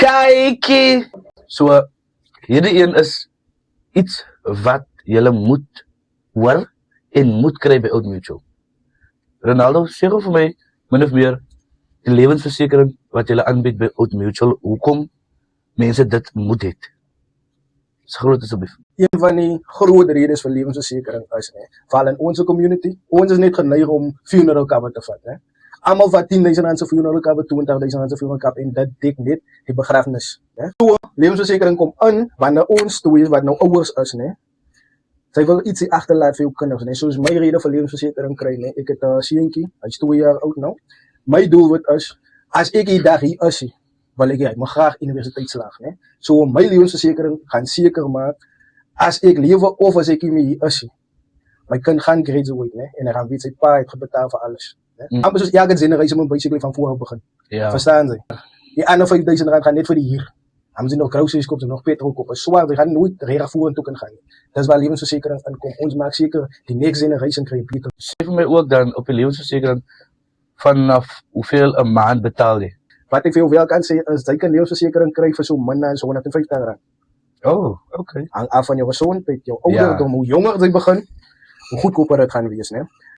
Kykie. So, hierdie een is iets wat julle moet hoor en moet kry by Old Mutual. Ronaldo, sê gou vir my, min of meer, die lewensversekering wat julle aanbied by Old Mutual, hoekom mense dit moet het? Is groot asseblief. Een van die groot redes vir lewensversekering is, veral in onze community, ons is net geneig om funeral cover te vat. Almal vat 10.000 rand se funeral cover, 20.000 rand se funeral cover en dit dek net die begrafnis. So, lewensversekering kom in wanneer ons twee wat nou ouers is, sy wil ietsie agterlaat vir jou kinders, soos my rede vir lewensversekering kry, ek het 'n seentjie, hy's 2 jaar oud nou. My doelwit is, as ek die dag hier is, wil ek moet graag universiteit slaag, So my lewensversekering gaan seker maak, as ek lewe of as ek nie hier is, my kind gaan graduate, en hy gaan weet sy pa het gebetaal vir alles. Amper soos elke generasie moet basically van voor begin. Ja. Verstaan jy? Die ander 5.000 rand gaan net vir die huur. Hebben ze nog groceries kopen, nog petrol kopen, zwaar, we gaan nooit rega voeren toe gaan. Dat is waar levensverzekering inkomt. Ons maakt zeker die next generation krijgt beter. Sê vir my ook dan op die lewensversekering vanaf hoeveel 'n maand betaal jy? Wat ek vir jou wel kan sê is, jy kan lewensverzekering kry vir so min as 150 rand. Oh, okay. Hang af van jou gezondheid, jou ouderdom, hoe jonger jy begin, hoe goedkoper het gaan wees,